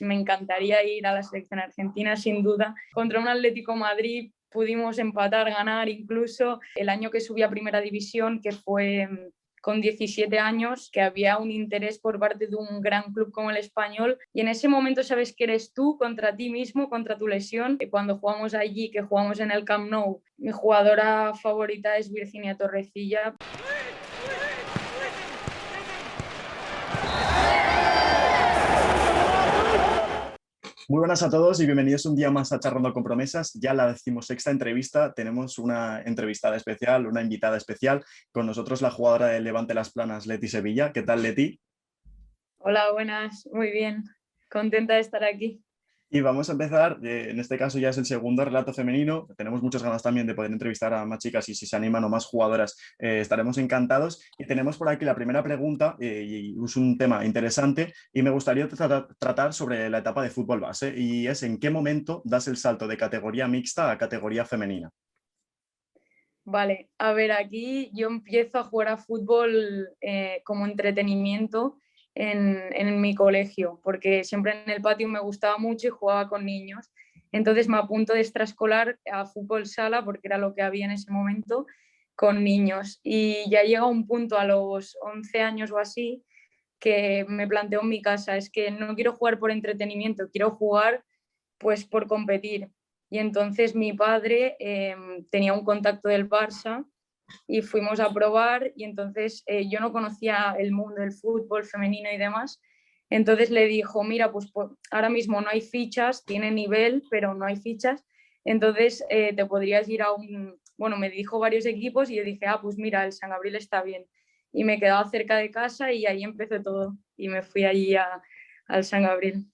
Me encantaría ir a la selección argentina, sin duda. Contra un Atlético Madrid pudimos empatar, ganar incluso. El año que subí a Primera División, que fue con 17 años, que había un interés por parte de un gran club como el Español, y en ese momento sabes que eres tú contra ti mismo, contra tu lesión. Cuando jugamos allí, que jugamos en el Camp Nou, mi jugadora favorita es Virginia Torrecilla. Muy buenas a todos y bienvenidos un día más a Charlando con Promesas. Ya la 16ª entrevista. Tenemos una entrevistada especial, una invitada especial. Con nosotros la jugadora del Levante Las Planas, Leti Sevilla. ¿Qué tal, Leti? Hola, buenas, muy bien. Contenta de estar aquí. Y vamos a empezar, en este caso ya es el segundo relato femenino. Tenemos muchas ganas también de poder entrevistar a más chicas y si se animan o más jugadoras estaremos encantados. Y tenemos por aquí la primera pregunta y es un tema interesante y me gustaría tratar sobre la etapa de fútbol base y es ¿en qué momento das el salto de categoría mixta a categoría femenina? Vale, a ver, aquí yo empiezo a jugar a fútbol como entretenimiento en mi colegio, porque siempre en el patio me gustaba mucho y jugaba con niños. Entonces me apunto de extraescolar a fútbol sala, porque era lo que había en ese momento, con niños. Y ya llega un punto a los 11 años o así que me planteo en mi casa, es que no quiero jugar por entretenimiento, quiero jugar pues por competir. Y entonces mi padre tenía un contacto del Barça y fuimos a probar y entonces yo no conocía el mundo del fútbol femenino y demás. Entonces le dijo, mira, pues ahora mismo no hay fichas, tiene nivel, pero no hay fichas. Entonces te podrías ir a un... Bueno, me dijo varios equipos y yo dije, ah, pues mira, el San Gabriel está bien. Y me quedaba cerca de casa y ahí empezó todo. Y me fui allí al San Gabriel.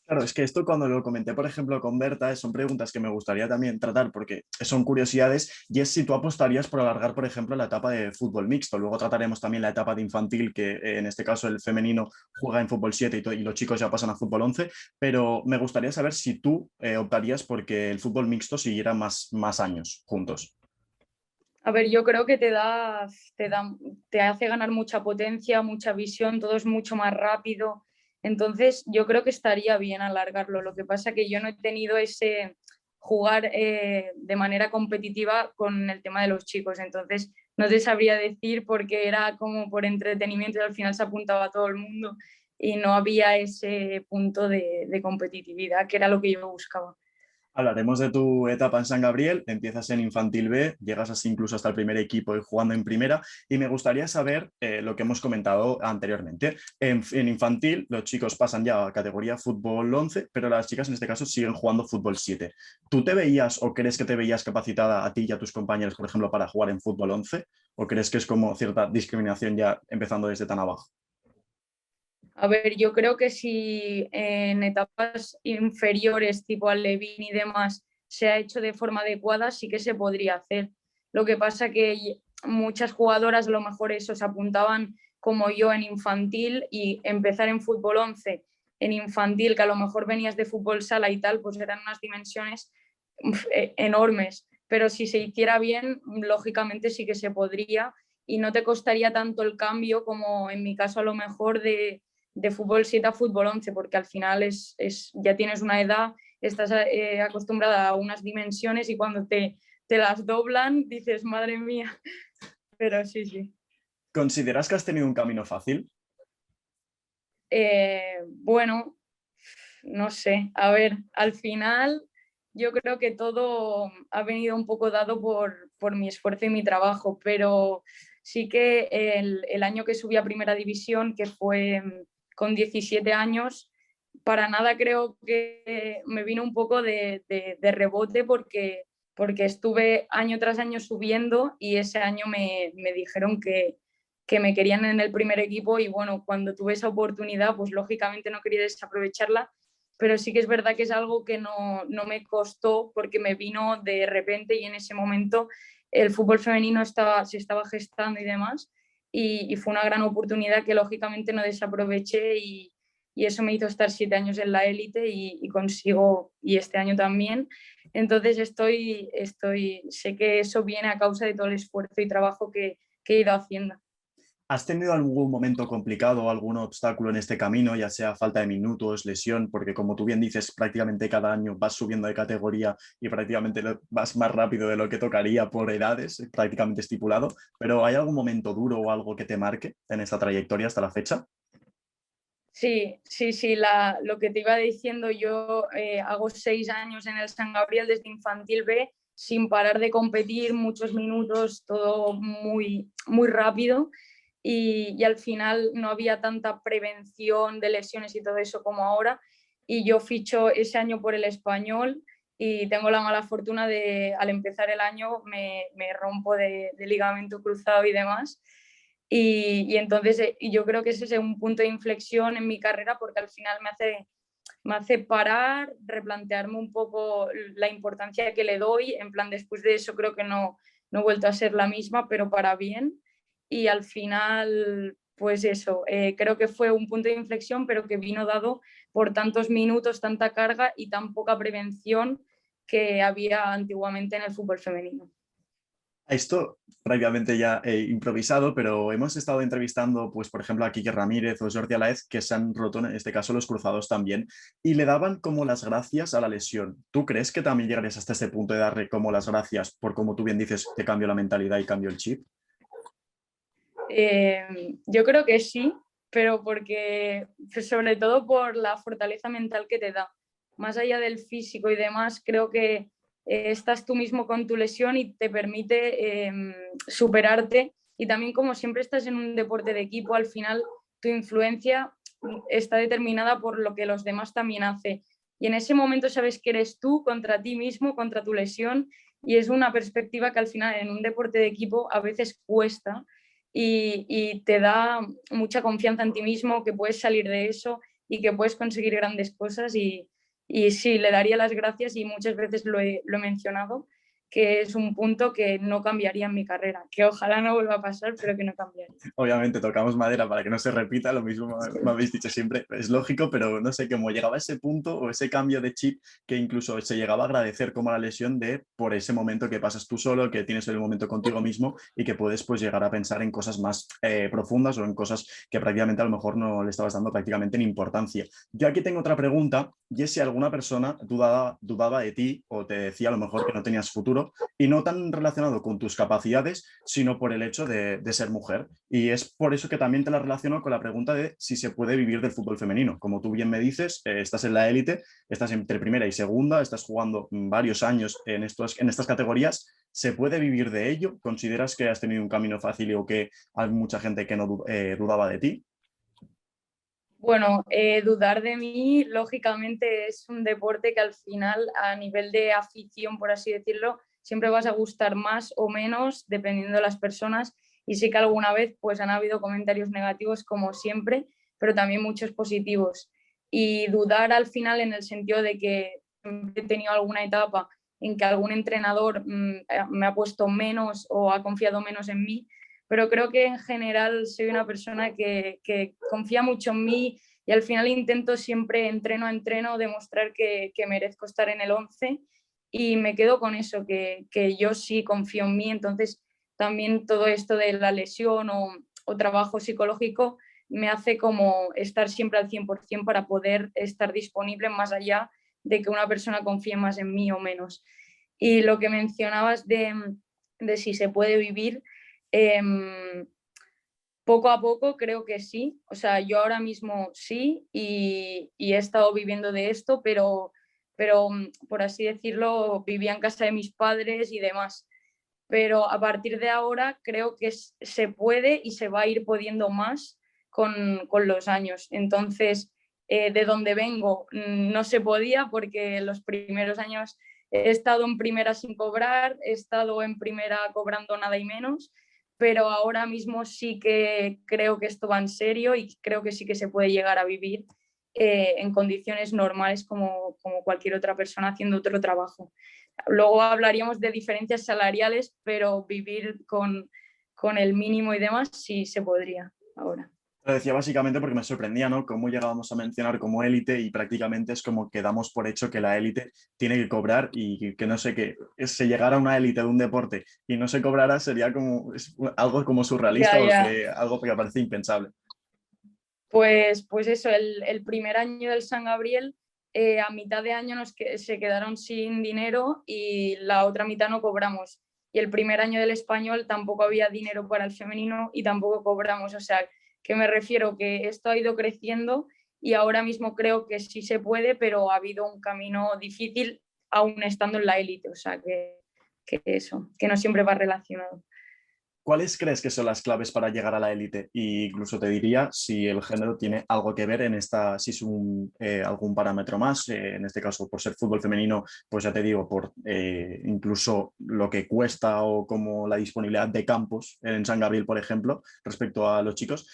Claro, es que esto cuando lo comenté, por ejemplo, con Berta, son preguntas que me gustaría también tratar porque son curiosidades y es si tú apostarías por alargar, por ejemplo, la etapa de fútbol mixto. Luego trataremos también la etapa de infantil, que en este caso el femenino juega en fútbol 7 y los chicos ya pasan a fútbol 11, pero me gustaría saber si tú optarías porque el fútbol mixto siguiera más años juntos. A ver, yo creo que te hace ganar mucha potencia, mucha visión, todo es mucho más rápido. Entonces, yo creo que estaría bien alargarlo. Lo que pasa que yo no he tenido ese jugar de manera competitiva con el tema de los chicos. Entonces, no te sabría decir porque era como por entretenimiento y al final se apuntaba todo el mundo y no había ese punto de competitividad, que era lo que yo buscaba. Hablaremos de tu etapa en San Gabriel, empiezas en Infantil B, llegas así incluso hasta el primer equipo y jugando en primera y me gustaría saber lo que hemos comentado anteriormente. En Infantil los chicos pasan ya a categoría fútbol 11, pero las chicas en este caso siguen jugando fútbol 7. ¿Tú te veías o crees que te veías capacitada a ti y a tus compañeros, por ejemplo, para jugar en fútbol 11? ¿O crees que es como cierta discriminación ya empezando desde tan abajo? A ver, yo creo que si en etapas inferiores, tipo Alevín y demás, se ha hecho de forma adecuada, sí que se podría hacer. Lo que pasa que muchas jugadoras a lo mejor eso se apuntaban como yo en infantil y empezar en fútbol 11 en infantil, que a lo mejor venías de fútbol sala y tal, pues eran unas dimensiones enormes. Pero si se hiciera bien, lógicamente sí que se podría y no te costaría tanto el cambio como en mi caso a lo mejor de fútbol 7 a fútbol 11, porque al final ya tienes una edad, estás acostumbrada a unas dimensiones y cuando te las doblan dices, madre mía, pero sí, sí. ¿Consideras que has tenido un camino fácil? Bueno, no sé, a ver, al final yo creo que todo ha venido un poco dado por mi esfuerzo y mi trabajo, pero sí que el año que subí a Primera División, que fue con 17 años, para nada creo que me vino un poco de rebote porque estuve año tras año subiendo y ese año me dijeron que me querían en el primer equipo y bueno, cuando tuve esa oportunidad, pues lógicamente no quería desaprovecharla, pero sí que es verdad que es algo que no me costó porque me vino de repente y en ese momento el fútbol femenino se estaba gestando y demás y fue una gran oportunidad que lógicamente no desaproveché y eso me hizo estar 7 años en la élite y consigo, y este año también. Entonces sé que eso viene a causa de todo el esfuerzo y trabajo que he ido haciendo. ¿Has tenido algún momento complicado, algún obstáculo en este camino, ya sea falta de minutos, lesión? Porque como tú bien dices, prácticamente cada año vas subiendo de categoría y prácticamente vas más rápido de lo que tocaría por edades, prácticamente estipulado. Pero ¿hay algún momento duro o algo que te marque en esta trayectoria hasta la fecha? Sí, sí, sí, lo que te iba diciendo, yo hago 6 años en el San Gabriel desde infantil B, sin parar de competir, muchos minutos, todo muy, muy rápido y al final no había tanta prevención de lesiones y todo eso como ahora. Y yo ficho ese año por el Español y tengo la mala fortuna de, al empezar el año, me rompo de ligamento cruzado y demás. Y entonces yo creo que ese es un punto de inflexión en mi carrera porque al final me hace parar, replantearme un poco la importancia que le doy. En plan, después de eso creo que no he vuelto a ser la misma, pero para bien. Y al final, pues eso, creo que fue un punto de inflexión, pero que vino dado por tantos minutos, tanta carga y tan poca prevención que había antiguamente en el fútbol femenino. Esto prácticamente ya he improvisado, pero hemos estado entrevistando, pues, por ejemplo, a Quique Ramírez o Jordi Alaez, que se han roto, en este caso, los cruzados también, y le daban como las gracias a la lesión. ¿Tú crees que también llegarías hasta este punto de darle como las gracias por, como tú bien dices, te cambio la mentalidad y cambio el chip? Yo creo que sí, pero porque, pues, sobre todo por la fortaleza mental que te da. Más allá del físico y demás, creo que estás tú mismo con tu lesión y te permite superarte. Y también como siempre estás en un deporte de equipo, al final tu influencia está determinada por lo que los demás también hacen. Y en ese momento sabes que eres tú contra ti mismo, contra tu lesión, y es una perspectiva que al final en un deporte de equipo a veces cuesta y te da mucha confianza en ti mismo, que puedes salir de eso y que puedes conseguir grandes cosas y sí, le daría las gracias y muchas veces lo he mencionado, que es un punto que no cambiaría en mi carrera, que ojalá no vuelva a pasar, pero que no cambiaría. Obviamente tocamos madera para que no se repita, lo mismo me habéis dicho siempre, es lógico, pero no sé, cómo llegaba ese punto o ese cambio de chip que incluso se llegaba a agradecer como la lesión de por ese momento que pasas tú solo, que tienes el momento contigo mismo y que puedes pues llegar a pensar en cosas más profundas o en cosas que prácticamente a lo mejor no le estabas dando prácticamente ni importancia. Yo aquí tengo otra pregunta y es si alguna persona dudaba de ti o te decía a lo mejor que no tenías futuro y no tan relacionado con tus capacidades, sino por el hecho de ser mujer. Y es por eso que también te la relaciono con la pregunta de si se puede vivir del fútbol femenino. Como tú bien me dices, estás en la élite, estás entre primera y segunda, estás jugando varios años en estas categorías. ¿Se puede vivir de ello? ¿Consideras que has tenido un camino fácil o que hay mucha gente que no dudaba de ti? Bueno, dudar de mí, lógicamente, es un deporte que al final, a nivel de afición, por así decirlo, siempre vas a gustar más o menos dependiendo de las personas. Y sí que alguna vez pues han habido comentarios negativos como siempre, pero también muchos positivos. Y dudar al final en el sentido de que he tenido alguna etapa en que algún entrenador me ha puesto menos o ha confiado menos en mí, pero creo que en general soy una persona que confía mucho en mí y al final intento siempre, entreno a entreno, demostrar que merezco estar en el 11 y me quedo con eso, que yo sí confío en mí, entonces también todo esto de la lesión o trabajo psicológico me hace como estar siempre al 100% para poder estar disponible más allá de que una persona confíe más en mí o menos. Y lo que mencionabas de si se puede vivir, Em, poco a poco creo que sí, o sea, yo ahora mismo sí y he estado viviendo de esto, pero por así decirlo, vivía en casa de mis padres y demás. Pero a partir de ahora creo que se puede y se va a ir pudiendo más con los años. Entonces, de donde vengo no se podía porque los primeros años he estado en primera sin cobrar, he estado en primera cobrando nada y menos, pero ahora mismo sí que creo que esto va en serio y creo que sí que se puede llegar a vivir en condiciones normales como cualquier otra persona haciendo otro trabajo. Luego hablaríamos de diferencias salariales, pero vivir con el mínimo y demás sí se podría ahora. Lo decía básicamente porque me sorprendía, ¿no? Cómo llegábamos a mencionar como élite y prácticamente es como que damos por hecho que la élite tiene que cobrar y que no sé qué, se llegara a una élite de un deporte y no se cobrara sería como algo como surrealista Ya, o ya. que algo que parece impensable. Pues eso, el primer año del San Gabriel, a mitad de año se quedaron sin dinero y la otra mitad no cobramos. Y el primer año del español tampoco había dinero para el femenino y tampoco cobramos. O sea, que me refiero que esto ha ido creciendo y ahora mismo creo que sí se puede, pero ha habido un camino difícil aún estando en la élite. O sea, que eso, que no siempre va relacionado. ¿Cuáles crees que son las claves para llegar a la élite? E incluso te diría si el género tiene algo que ver en esta, si es algún parámetro más, en este caso por ser fútbol femenino, pues ya te digo, por incluso lo que cuesta o como la disponibilidad de campos en San Gabriel, por ejemplo, respecto a los chicos,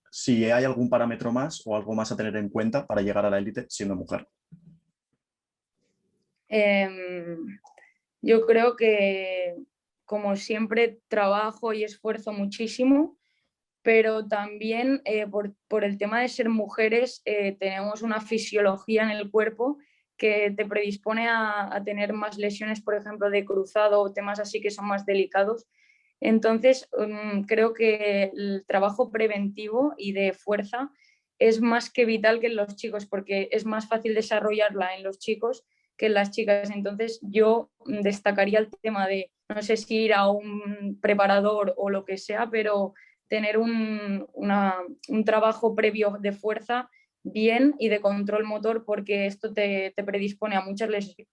si hay algún parámetro más o algo más a tener en cuenta para llegar a la élite siendo mujer. Yo creo que, como siempre, trabajo y esfuerzo muchísimo, pero también por el tema de ser mujeres tenemos una fisiología en el cuerpo que te predispone a tener más lesiones, por ejemplo, de cruzado o temas así que son más delicados. Entonces, creo que el trabajo preventivo y de fuerza es más que vital que en los chicos, porque es más fácil desarrollarla en los chicos que en las chicas. Entonces, yo destacaría el tema de, no sé si ir a un preparador o lo que sea, pero tener un trabajo previo de fuerza bien y de control motor, porque esto te predispone a muchas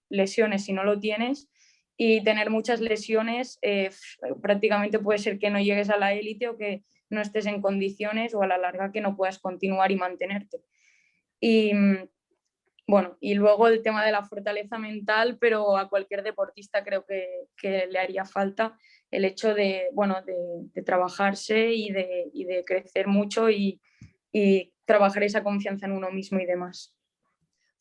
lesiones si no lo tienes, y tener muchas lesiones prácticamente puede ser que no llegues a la élite o que no estés en condiciones o a la larga que no puedas continuar y mantenerte. Y bueno, y luego el tema de la fortaleza mental, pero a cualquier deportista creo que le haría falta el hecho de, bueno, de trabajarse y de crecer mucho y trabajar esa confianza en uno mismo y demás.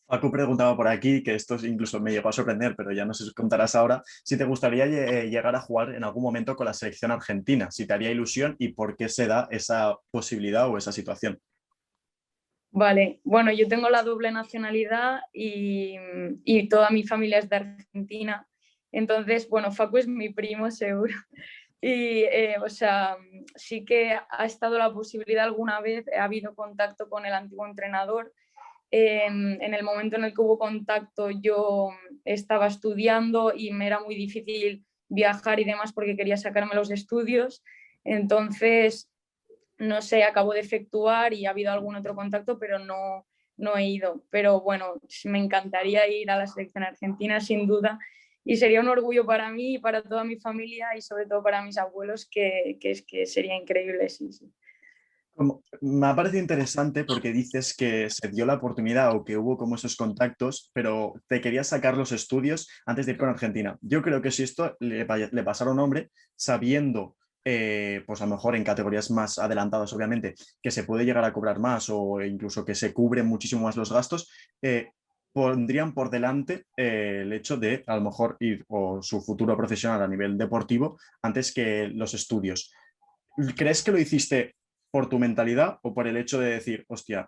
Facu preguntaba por aquí, que esto incluso me llegó a sorprender, pero ya no sé si contarás ahora, si te gustaría llegar a jugar en algún momento con la selección argentina, si te haría ilusión y por qué se da esa posibilidad o esa situación. Vale, bueno, yo tengo la doble nacionalidad y toda mi familia es de Argentina. Entonces, bueno, Facu es mi primo, seguro. Y, o sea, sí que ha estado la posibilidad alguna vez, ha habido contacto con el antiguo entrenador. En el momento en el que hubo contacto yo estaba estudiando y me era muy difícil viajar y demás porque quería sacarme los estudios. Entonces, no sé, acabo de efectuar y ha habido algún otro contacto, pero no he ido. Pero bueno, me encantaría ir a la selección argentina, sin duda. Y sería un orgullo para mí y para toda mi familia y sobre todo para mis abuelos, que sería increíble, sí, sí. Me ha parecido interesante porque dices que se dio la oportunidad o que hubo como esos contactos, pero te querías sacar los estudios antes de ir con Argentina. Yo creo que si esto le pasara a un hombre, sabiendo, pues a lo mejor en categorías más adelantadas, obviamente, que se puede llegar a cobrar más o incluso que se cubren muchísimo más los gastos, pondrían por delante el hecho de a lo mejor ir o su futuro profesional a nivel deportivo antes que los estudios. ¿Crees que lo hiciste por tu mentalidad o por el hecho de decir, hostia,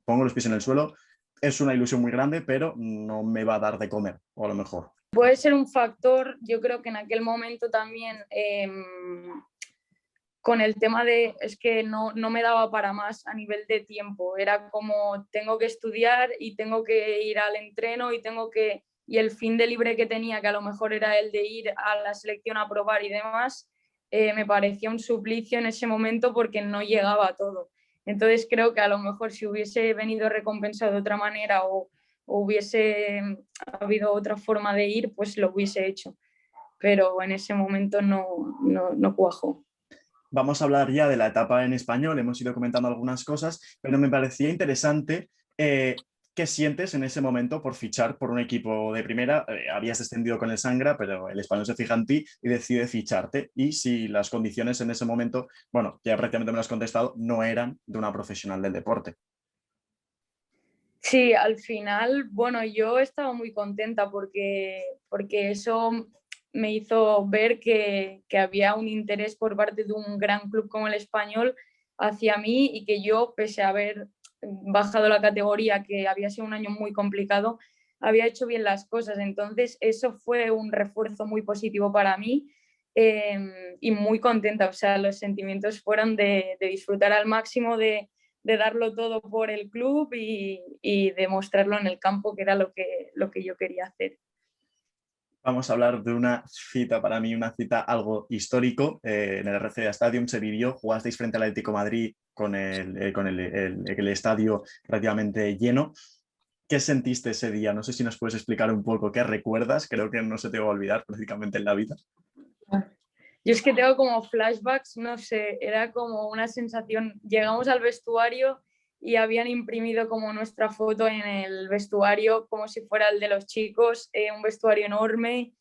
pongo los pies en el suelo, es una ilusión muy grande, pero no me va a dar de comer, o a lo mejor? Puede ser un factor, yo creo que en aquel momento también con el tema de, es que no me daba para más a nivel de tiempo, era como tengo que estudiar y tengo que ir al entreno y el fin de libre que tenía, que a lo mejor era el de ir a la selección a probar y demás, me parecía un suplicio en ese momento porque no llegaba a todo. Entonces creo que a lo mejor si hubiese venido recompensado de otra manera o hubiese habido otra forma de ir, pues lo hubiese hecho. Pero en ese momento no cuajó. Vamos a hablar ya de la etapa en español, hemos ido comentando algunas cosas, pero me parecía interesante qué sientes en ese momento por fichar por un equipo de primera. Habías descendido con el Sangra, pero el español se fija en ti y decide ficharte. Y si las condiciones en ese momento, bueno, ya prácticamente me lo has contestado, no eran de una profesional del deporte. Sí, al final, bueno, yo estaba muy contenta porque eso me hizo ver que había un interés por parte de un gran club como el Español hacia mí y que yo, pese a haber bajado la categoría, que había sido un año muy complicado, había hecho bien las cosas. Entonces eso fue un refuerzo muy positivo para mí y muy contenta. O sea, los sentimientos fueron de disfrutar al máximo, de darlo todo por el club y demostrarlo en el campo, que era lo que yo quería hacer. Vamos a hablar de una cita, para mí, una cita algo histórico. En el RCA Stadium se vivió, jugasteis frente al Atlético de Madrid con el estadio relativamente lleno. ¿Qué sentiste ese día? No sé si nos puedes explicar un poco qué recuerdas. Creo que no se te va a olvidar prácticamente en la vida. Yo es que tengo como flashbacks, no sé, era como una sensación. Llegamos al vestuario y habían imprimido como nuestra foto en el vestuario, como si fuera el de los chicos, un vestuario enorme,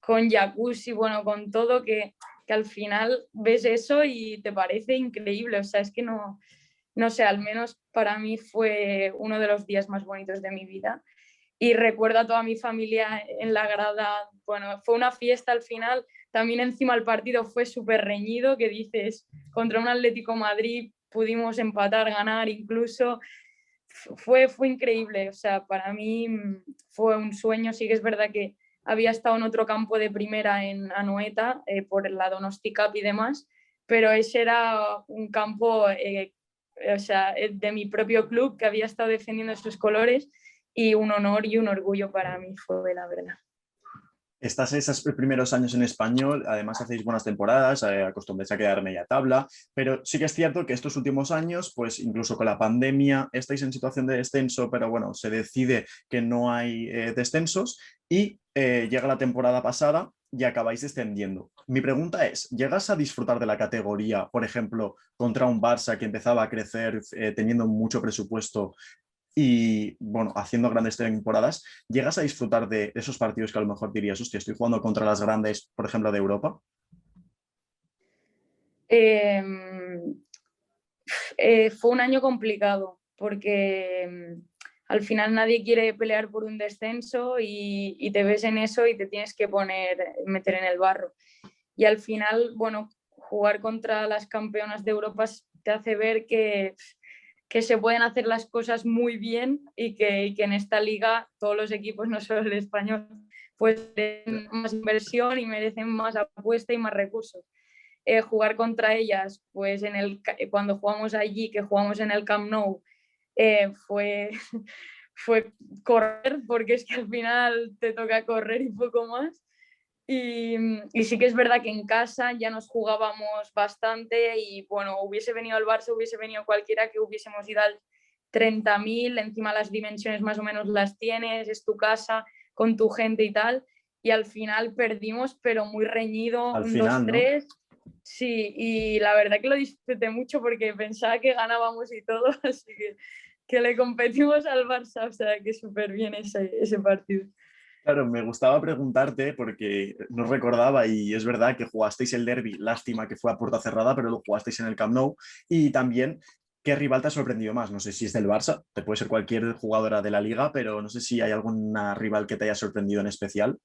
con jacuzzi, bueno, con todo, que al final ves eso y te parece increíble. O sea, es que no sé, al menos para mí fue uno de los días más bonitos de mi vida. Y recuerdo a toda mi familia en la grada. Bueno, fue una fiesta al final. También encima el partido fue súper reñido, que dices, contra un Atlético Madrid pudimos empatar, ganar incluso. Fue increíble. O sea, para mí fue un sueño. Sí que es verdad que había estado en otro campo de primera en Anoeta, por el lado Donosti Cup y demás, pero ese era un campo o sea, de mi propio club, que había estado defendiendo esos colores, y un honor y un orgullo para mí fue, la verdad. Estás esos primeros años en español, además hacéis buenas temporadas, acostumbráis a quedar media tabla, pero sí que es cierto que estos últimos años, pues incluso con la pandemia, estáis en situación de descenso, pero bueno, se decide que no hay descensos y llega la temporada pasada y acabáis descendiendo. Mi pregunta es, ¿llegas a disfrutar de la categoría, por ejemplo, contra un Barça que empezaba a crecer teniendo mucho presupuesto y bueno, haciendo grandes temporadas, llegas a disfrutar de esos partidos que a lo mejor dirías, hostia, estoy jugando contra las grandes, por ejemplo, de Europa? Eh, fue un año complicado porque al final nadie quiere pelear por un descenso y te ves en eso y te tienes que meter en el barro. Y al final, bueno, jugar contra las campeonas de Europa te hace ver que se pueden hacer las cosas muy bien y que en esta liga todos los equipos, no solo el español, pues tienen más inversión y merecen más apuesta y más recursos. Jugar contra ellas, pues cuando jugamos allí, que jugamos en el Camp Nou, fue, fue correr, porque es que al final te toca correr y poco más. Y sí que es verdad que en casa ya nos jugábamos bastante y bueno, hubiese venido el Barça, hubiese venido cualquiera, que hubiésemos ido al 30.000, encima las dimensiones más o menos las tienes, es tu casa, con tu gente y tal, y al final perdimos, pero muy reñido, Al un final, ¿no? 2-3. Sí, y la verdad que lo disfruté mucho porque pensaba que ganábamos y todo, así que le competimos al Barça, o sea que súper bien ese partido. Claro, me gustaba preguntarte porque no recordaba y es verdad que jugasteis el derbi, lástima que fue a puerta cerrada, pero lo jugasteis en el Camp Nou y también qué rival te ha sorprendido más. No sé si es del Barça, te puede ser cualquier jugadora de la liga, pero no sé si hay alguna rival que te haya sorprendido en especial.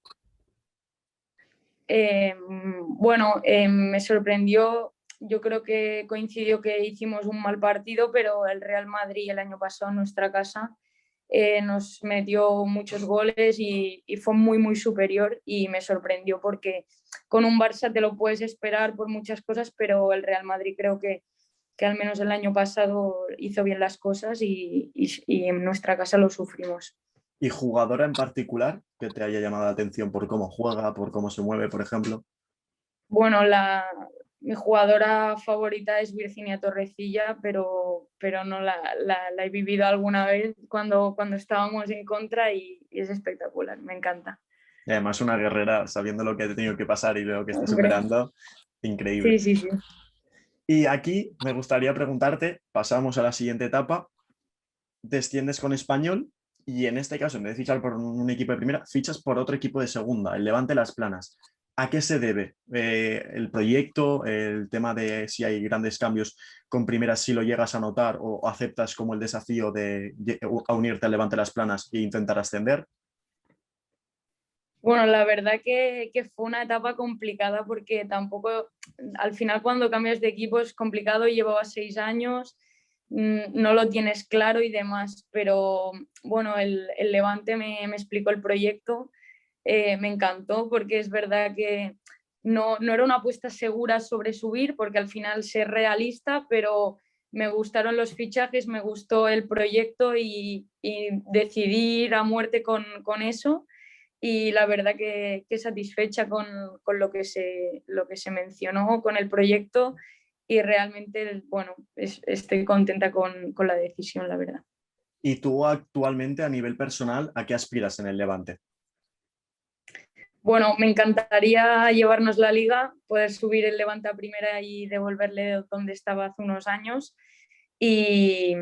Bueno, me sorprendió, yo creo que coincidió que hicimos un mal partido, pero el Real Madrid el año pasado en nuestra casa nos metió muchos goles y fue muy, muy superior y me sorprendió porque con un Barça te lo puedes esperar por muchas cosas, pero el Real Madrid creo que al menos el año pasado hizo bien las cosas y en nuestra casa lo sufrimos. ¿Y jugadora en particular que te haya llamado la atención por cómo juega, por cómo se mueve, por ejemplo? Bueno, mi jugadora favorita es Virginia Torrecilla, pero no la he vivido alguna vez cuando estábamos en contra y es espectacular, me encanta. Y además una guerrera, sabiendo lo que ha tenido que pasar y lo que está Hombre, superando, increíble. sí, sí, sí. Y aquí me gustaría preguntarte, pasamos a la siguiente etapa, desciendes con Español y en este caso, en vez de fichar por un equipo de primera, fichas por otro equipo de segunda, el Levante Las Planas. ¿A qué se debe? ¿El proyecto, el tema de si hay grandes cambios con primera, si lo llegas a notar o aceptas como el desafío de a unirte al Levante Las Planas e intentar ascender? Bueno, la verdad que fue una etapa complicada porque tampoco, al final cuando cambias de equipo es complicado, llevaba 6 años, no lo tienes claro y demás, pero bueno, el Levante me explicó el proyecto, me encantó porque es verdad que no era una apuesta segura sobre subir porque al final ser realista, pero me gustaron los fichajes, me gustó el proyecto y decidí ir a muerte con eso y la verdad que satisfecha con lo que se mencionó, con el proyecto y realmente, bueno, estoy contenta con la decisión, la verdad. ¿Y tú actualmente a nivel personal, a qué aspiras en el Levante? Bueno, me encantaría llevarnos la liga, poder subir el Levante a primera y devolverle donde estaba hace unos años. Y,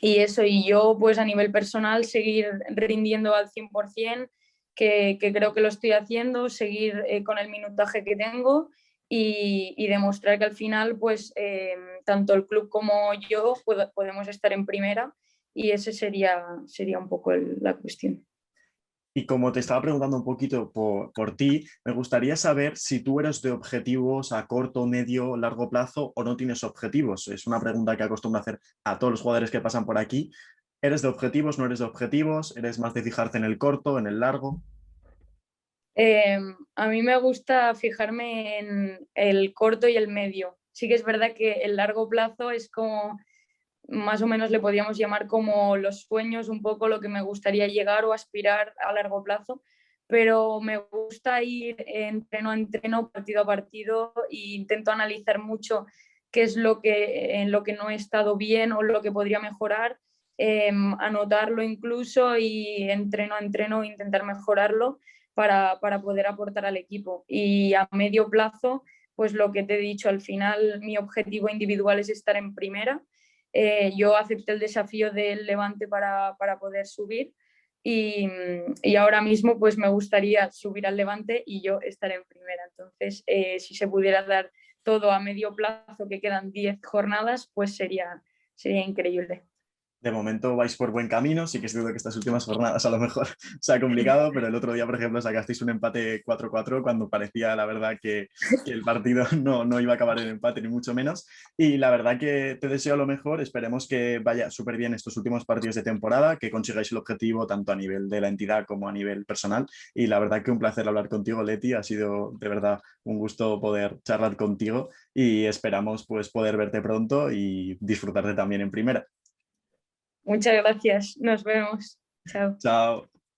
y eso, y yo pues a nivel personal seguir rindiendo al 100%, que creo que lo estoy haciendo, seguir con el minutaje que tengo y demostrar que al final pues tanto el club como yo podemos estar en primera y ese sería un poco la cuestión. Y como te estaba preguntando un poquito por ti, me gustaría saber si tú eres de objetivos a corto, medio, largo plazo o no tienes objetivos. Es una pregunta que acostumbro a hacer a todos los jugadores que pasan por aquí. ¿Eres de objetivos, no eres de objetivos? ¿Eres más de fijarte en el corto, en el largo? Eh, a mí me gusta fijarme en el corto y el medio. Sí que es verdad que el largo plazo es como, más o menos le podríamos llamar como los sueños, un poco lo que me gustaría llegar o aspirar a largo plazo, pero me gusta ir entreno a entreno, partido a partido e intento analizar mucho qué es en lo que no he estado bien o lo que podría mejorar, anotarlo incluso y entreno a entreno intentar mejorarlo para poder aportar al equipo. Y a medio plazo, pues lo que te he dicho, al final mi objetivo individual es estar en primera. Yo acepté el desafío del Levante para poder subir y ahora mismo pues me gustaría subir al Levante y yo estar en primera. Entonces, si se pudiera dar todo a medio plazo, que quedan 10 jornadas, pues sería increíble. De momento vais por buen camino, sí que es cierto que estas últimas jornadas a lo mejor se ha complicado, pero el otro día, por ejemplo, sacasteis un empate 4-4 cuando parecía, la verdad, que el partido no iba a acabar en empate, ni mucho menos. Y la verdad que te deseo lo mejor, esperemos que vaya súper bien estos últimos partidos de temporada, que consigáis el objetivo tanto a nivel de la entidad como a nivel personal. Y la verdad que un placer hablar contigo, Leti, ha sido de verdad un gusto poder charlar contigo y esperamos pues poder verte pronto y disfrutarte también en primera. Muchas gracias. Nos vemos. Chao. Chao.